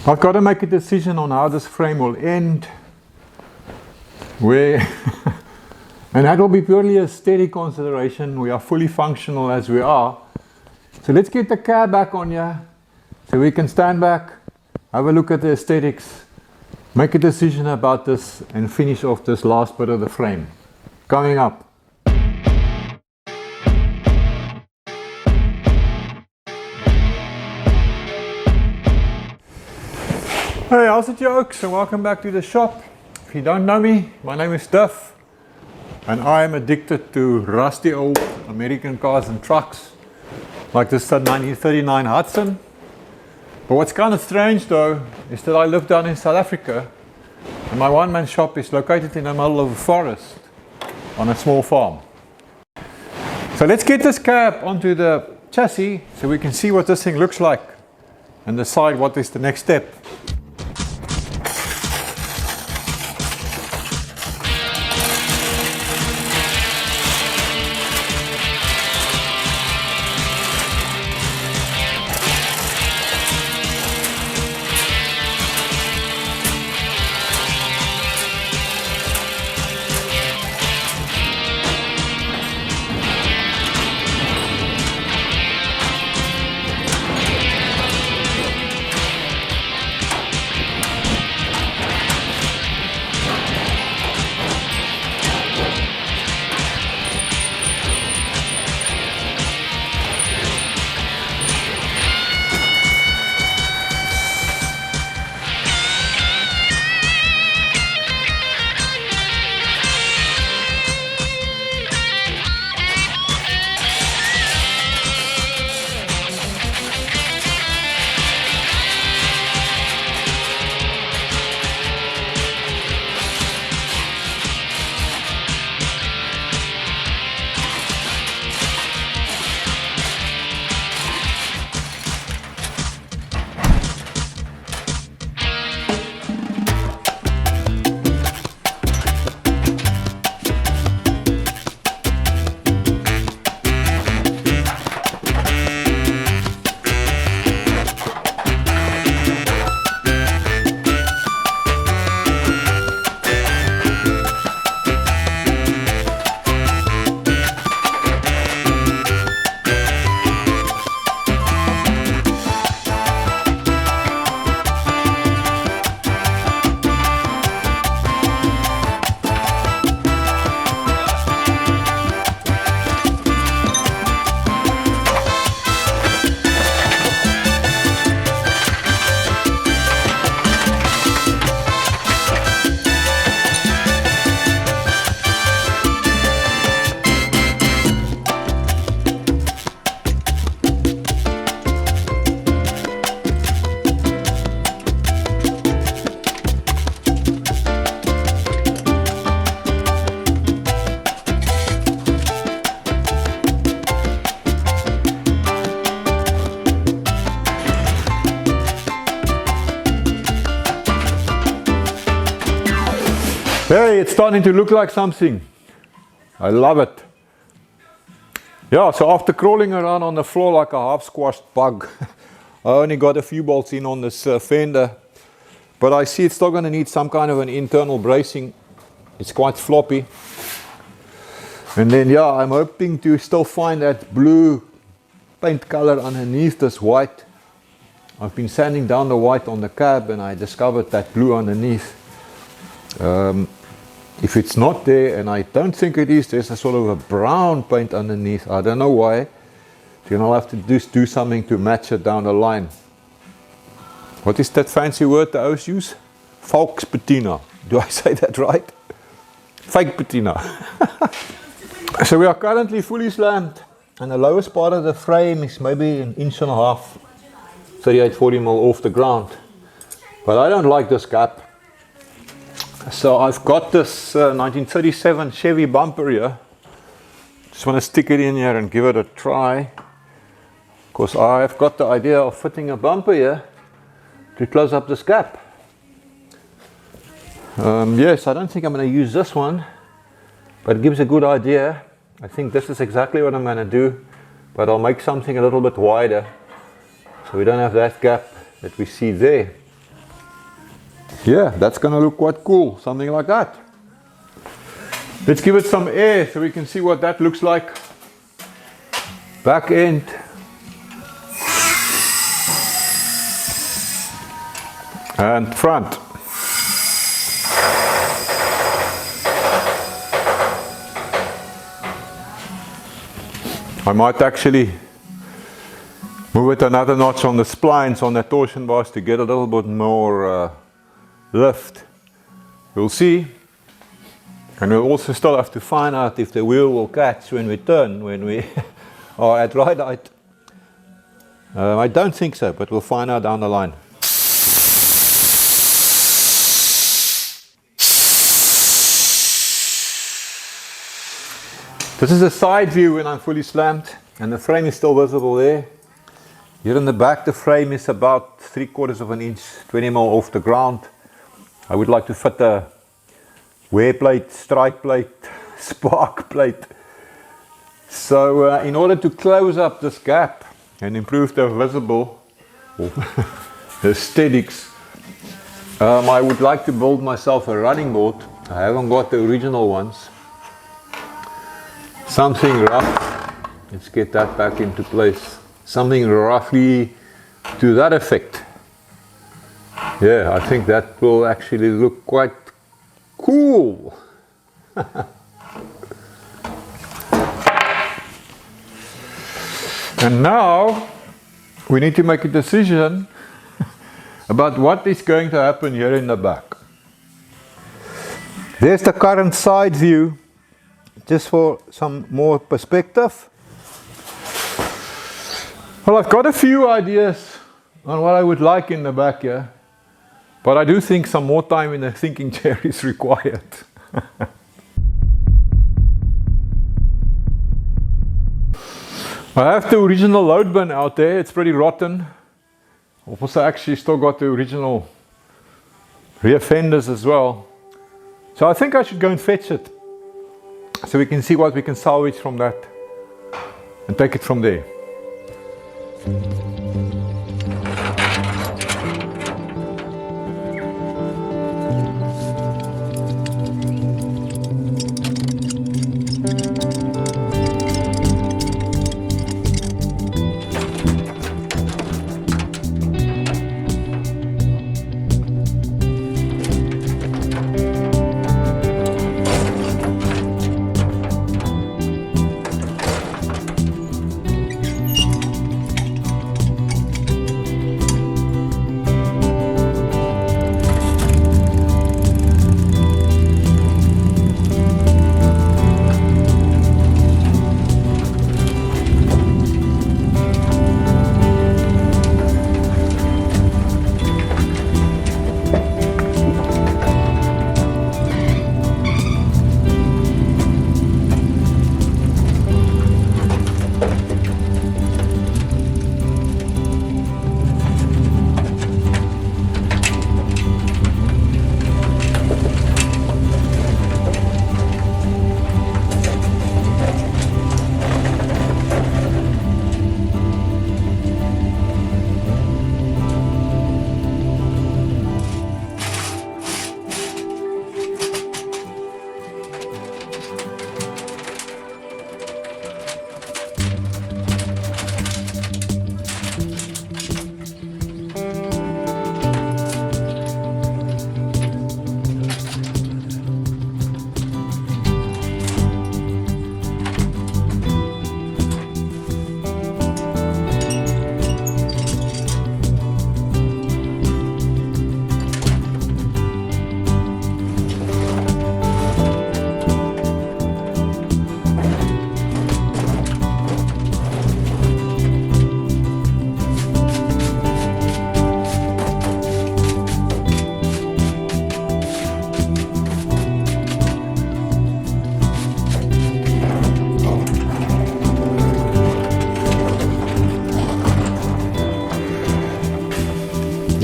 I've got to make a decision on how this frame will end, where, and that will be purely a steady consideration. We are fully functional as we are. So let's get the cab back on here, so we can stand back, have a look at the aesthetics, make a decision about this, and finish off this last bit of the frame. Coming up. Hey, how's it, yokes, and welcome back to the shop. If you don't know me, my name is Duff, and I am addicted to rusty old American cars and trucks, like this 1939 Hudson. But what's kind of strange though, is that I live down in South Africa, and my one-man shop is located in the middle of a forest, on a small farm. So let's get this cab onto the chassis, so we can see what this thing looks like, and decide what is the next step. Hey, it's starting to look like something. I love it. Yeah, so after crawling around on the floor like a half-squashed bug, I only got a few bolts in on this fender, but I see it's still going to need some kind of an internal bracing. It's quite floppy. And then, yeah, I'm hoping to still find that blue paint color underneath this white. I've been sanding down the white on the cab, and I discovered that blue underneath. If it's not there, and I don't think it is, there's a sort of a brown paint underneath. I don't know why. Then I'll have to do something to match it down the line. What is that fancy word they always use? Falks patina. Do I say that right? Fake patina. So we are currently fully slammed, and the lowest part of the frame is maybe 1.5 inches, 38-40mm off the ground. But I don't like this gap. So I've got this 1937 Chevy bumper here. Just want to stick it in here and give it a try. Because I've got the idea of fitting a bumper here to close up this gap. Yes, I don't think I'm going to use this one, but it gives a good idea. I think this is exactly what I'm going to do, but I'll make something a little bit wider so we don't have that gap that we see there. Yeah, that's gonna look quite cool, something like that. Let's give it some air so we can see what that looks like. Back end. And front. I might actually move it another notch on the splines on the torsion bars to get a little bit more lift. We'll see. And we'll also still have to find out if the wheel will catch when we turn, when we are at ride height. I don't think so, but we'll find out down the line. This is a side view when I'm fully slammed, and the frame is still visible there. Here in the back, the frame is about 3/4 of an inch, 20 mm off the ground. I would like to fit a wear plate, strike plate, spark plate. So in order to close up this gap and improve the visible, the aesthetics, I would like to build myself a running board. I haven't got the original ones. Something rough. Let's get that back into place. Something roughly to that effect. Yeah, I think that will actually look quite cool. And now we need to make a decision about what is going to happen here in the back. There's the current side view, just for some more perspective. Well, I've got a few ideas on what I would like in the back here, but I do think some more time in the thinking chair is required. I have the original load bin out there. It's pretty rotten. I've also actually still got the original rear fenders as well. So I think I should go and fetch it, so we can see what we can salvage from that and take it from there.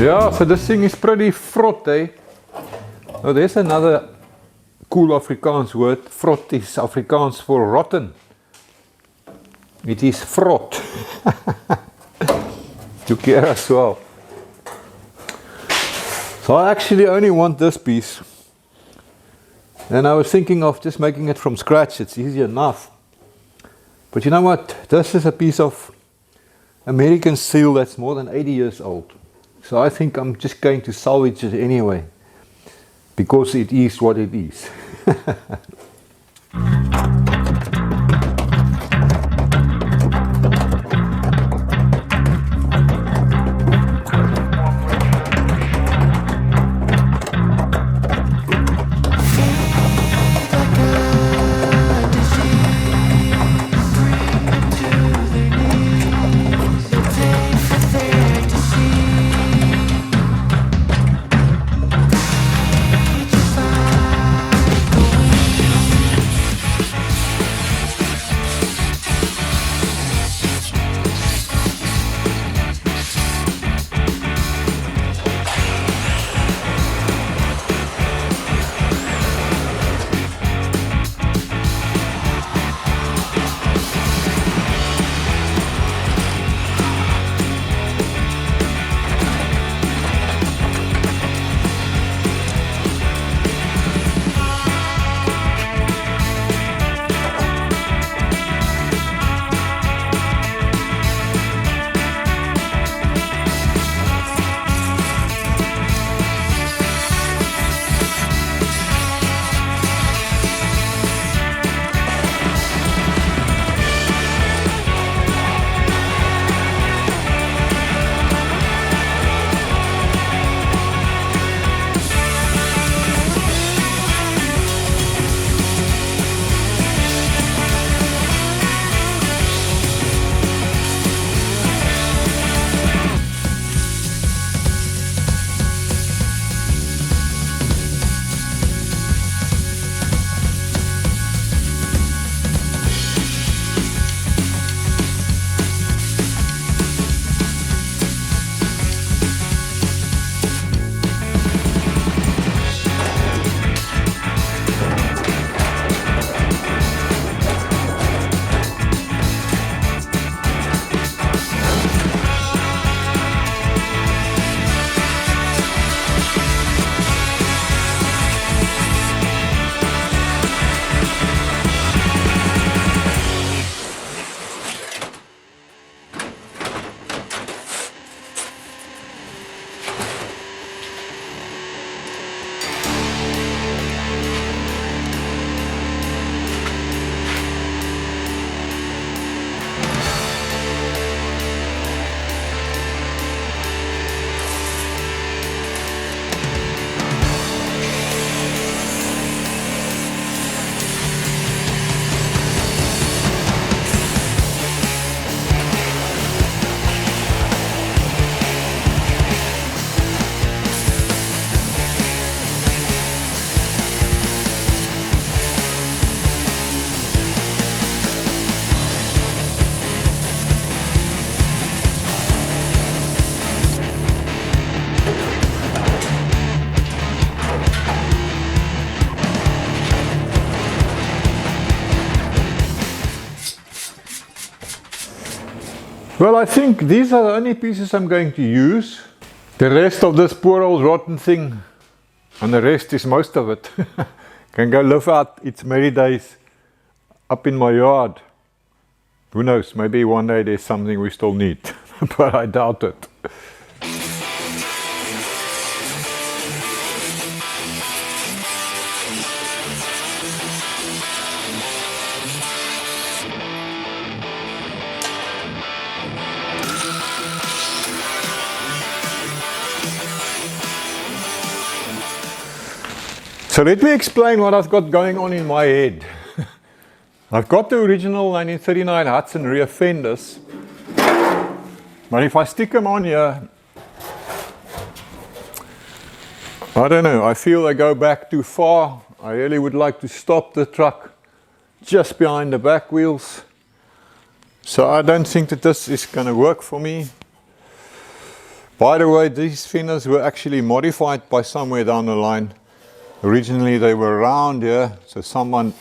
Yeah, so this thing is pretty frot, eh? Oh, there's another cool Afrikaans word. Frot is Afrikaans for rotten. It is frot. To care as well. So I actually only want this piece. And I was thinking of just making it from scratch. It's easy enough. But you know what? This is a piece of American steel that's more than 80 years old. So I think I'm just going to salvage it anyway, because it is what it is. Well, I think these are the only pieces I'm going to use. The rest of this poor old rotten thing, and the rest is most of it, can go live out its merry days up in my yard. Who knows, maybe one day there's something we still need, but I doubt it. So let me explain what I've got going on in my head. I've got the original 1939 Hudson rear fenders, but if I stick them on here, I don't know, I feel they go back too far. I really would like to stop the truck just behind the back wheels. So I don't think that this is going to work for me. By the way, these fenders were actually modified by somewhere down the line. Originally they were round here, so someone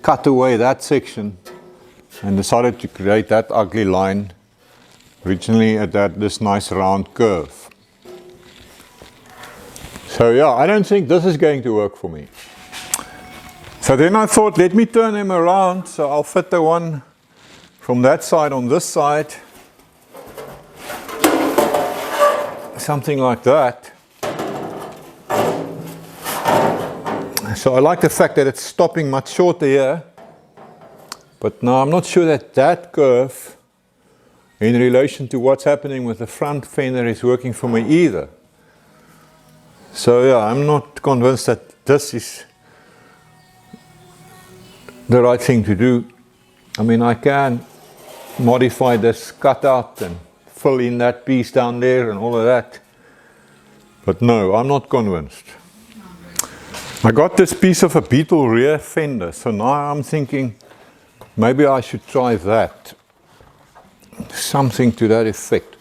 cut away that section and decided to create that ugly line. Originally it had this nice round curve. So yeah, I don't think this is going to work for me. So then I thought, let me turn them around, so I'll fit the one from that side on this side. Something like that. So I like the fact that it's stopping much shorter here. But now I'm not sure that that curve in relation to what's happening with the front fender is working for me either. So yeah, I'm not convinced that this is the right thing to do. I mean, I can modify this cutout and fill in that piece down there and all of that. But no, I'm not convinced. I got this piece of a Beetle rear fender, so now I'm thinking maybe I should try that. Something to that effect.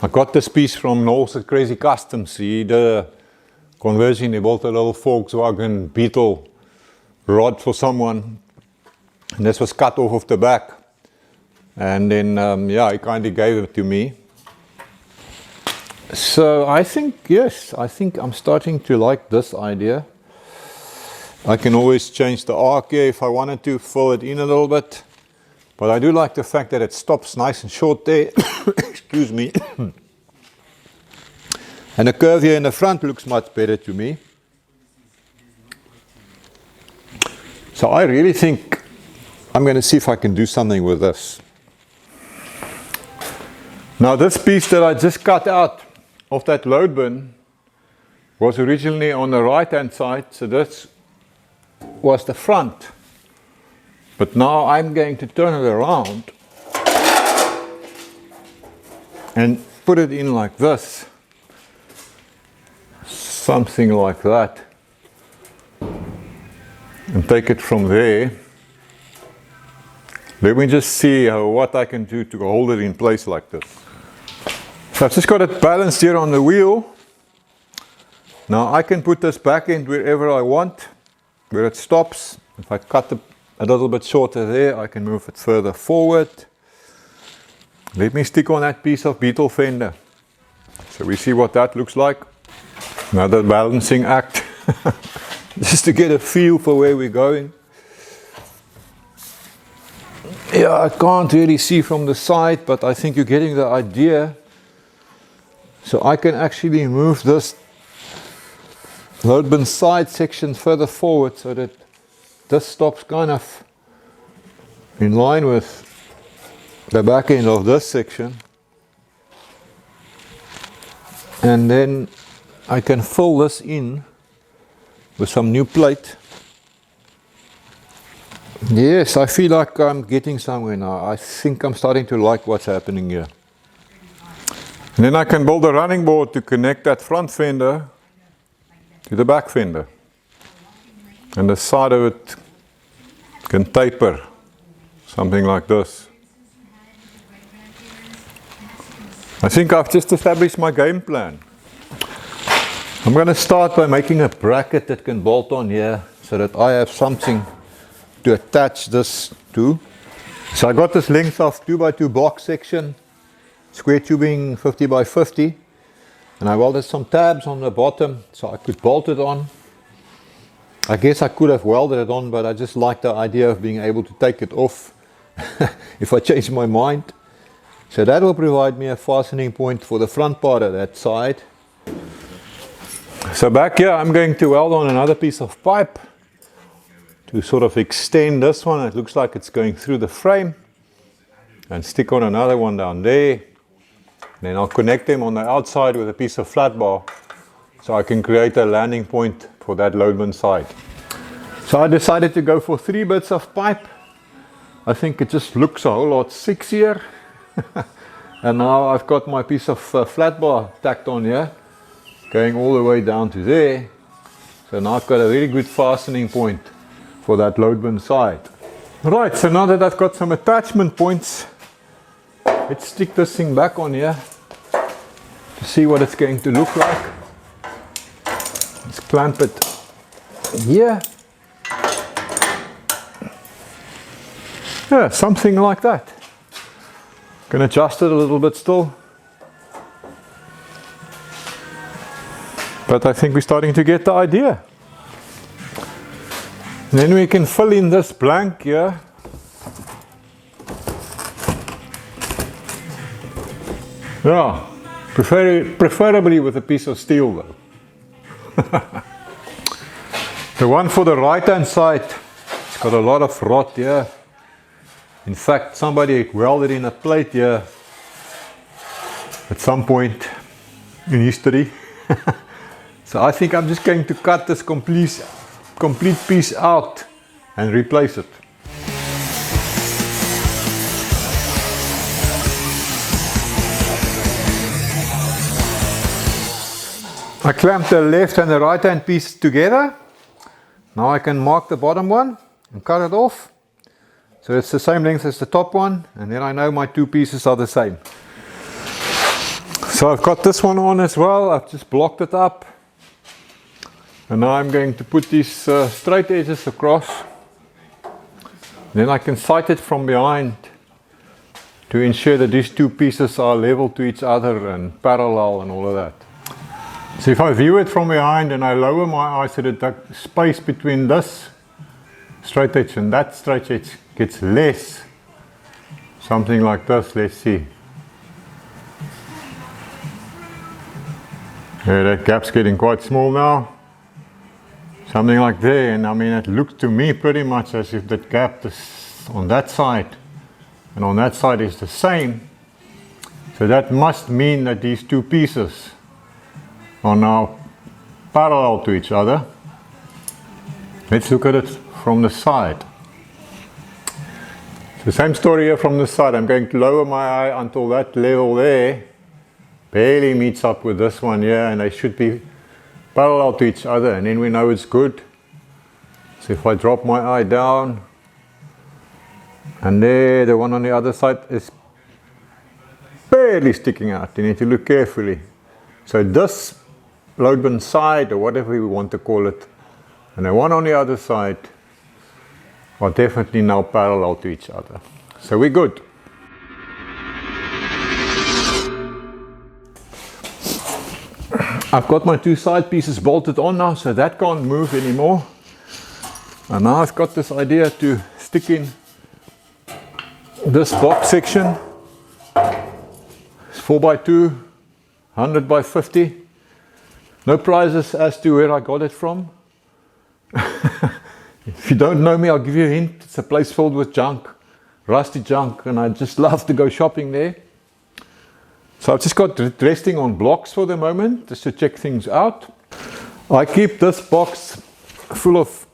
I got this piece from Knowles at Crazy Customs. He did a conversion, he built a little Volkswagen Beetle rod for someone. And this was cut off of the back. And then, yeah, he kind of gave it to me. So I think, yes, I think I'm starting to like this idea. I can always change the arc here if I wanted to, fill it in a little bit. But I do like the fact that it stops nice and short there. Excuse me. And the curve here in the front looks much better to me. So I really think I'm going to see if I can do something with this. Now this piece that I just cut out of that load bin was originally on the right hand side, so this was the front. But now I'm going to turn it around and put it in like this. Something like that. And take it from there. Let me just see what I can do to hold it in place like this. So I've just got it balanced here on the wheel. Now I can put this back end wherever I want, where it stops. If I cut a little bit shorter there, I can move it further forward. Let me stick on that piece of Beetle fender. So we see what that looks like. Another balancing act. Just to get a feel for where we're going. Yeah, I can't really see from the side, but I think you're getting the idea. So I can actually move this load bin side section further forward so that this stops kind of in line with the back end of this section. And then I can fill this in with some new plate. Yes, I feel like I'm getting somewhere now. I think I'm starting to like what's happening here. And then I can build a running board to connect that front fender to the back fender. And the side of it can taper, something like this. I think I've just established my game plan. I'm going to start by making a bracket that can bolt on here so that I have something to attach this to. So I got this length of 2x2 box section, square tubing 50 by 50, and I welded some tabs on the bottom so I could bolt it on. I guess I could have welded it on, but I just like the idea of being able to take it off if I change my mind. So that will provide me a fastening point for the front part of that side. So back here I'm going to weld on another piece of pipe to sort of extend this one. It looks like it's going through the frame, and stick on another one down there. And then I'll connect them on the outside with a piece of flat bar so I can create a landing point for that load bin side. So I decided to go for 3 bits of pipe. I think it just looks a whole lot sexier. And now I've got my piece of flat bar tacked on here, going all the way down to there. So now I've got a really good fastening point for that load bin side. Right, so now that I've got some attachment points, let's stick this thing back on here to see what it's going to look like. Let's clamp it here. Yeah, something like that. Can adjust it a little bit still. But I think we're starting to get the idea. Then we can fill in this blank here. Yeah, preferably with a piece of steel though. The one for the right hand side, it's got a lot of rot here. In fact, somebody welded in a plate here at some point in history. So I think I'm just going to cut this complete piece out and replace it. I clamped the left and the right hand piece together. Now I can mark the bottom one and cut it off. So it's the same length as the top one, and then I know my two pieces are the same. So I've got this one on as well. I've just blocked it up. And now I'm going to put these straight edges across. Then I can sight it from behind to ensure that these two pieces are level to each other and parallel and all of that. So if I view it from behind and I lower my eye so that the space between this straight edge and that straight edge gets less, something like this, let's see. Yeah, that gap's getting quite small now. Something like there, and I mean it looks to me pretty much as if that gap is on that side and on that side is the same. So that must mean that these two pieces are now parallel to each other. Let's look at it from the side. The same story here from the side. I'm going to lower my eye until that level there barely meets up with this one here, and they should be parallel to each other, and then we know it's good. So if I drop my eye down, and there the one on the other side is barely sticking out, you need to look carefully. So this load bin side, or whatever we want to call it, and the one on the other side are definitely now parallel to each other. So we're good. I've got my two side pieces bolted on now, so that can't move anymore. And now I've got this idea to stick in this box section. It's 4x2, 100 by 50. No prizes as to where I got it from. If you don't know me, I'll give you a hint. It's a place filled with junk, rusty junk, and I just love to go shopping there. So I've just got it resting on blocks for the moment, just to check things out. I keep this box full of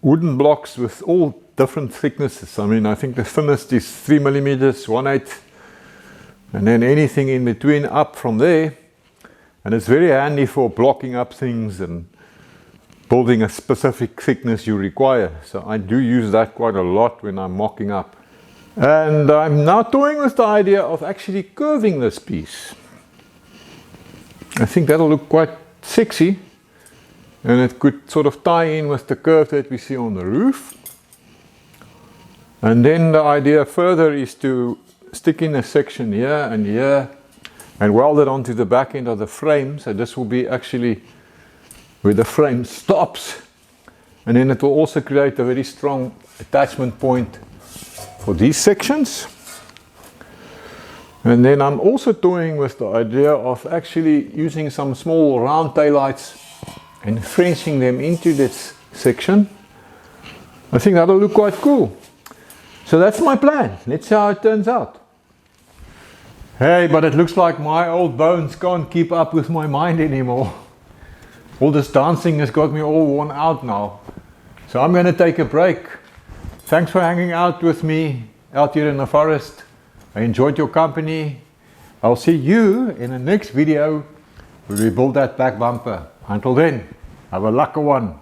wooden blocks with all different thicknesses. I mean, I think the thinnest is 3 millimeters, 1/8, and then anything in between up from there. And it's very handy for blocking up things and building a specific thickness you require. So I do use that quite a lot when I'm mocking up. And I'm now toying with the idea of actually curving this piece. I think that'll look quite sexy, and it could sort of tie in with the curve that we see on the roof. And then the idea further is to stick in a section here and weld it onto the back end of the frame. So this will be actually where the frame stops, and then it will also create a very strong attachment point for these sections. And then I'm also toying with the idea of actually using some small round taillights and Frenching them into this section. I think that'll look quite cool. So that's my plan. Let's see how it turns out. Hey, but it looks like my old bones can't keep up with my mind anymore. All this dancing has got me all worn out now. So I'm going to take a break. Thanks for hanging out with me out here in the forest. I enjoyed your company. I'll see you in the next video where we build that back bumper. Until then, have a lucky one.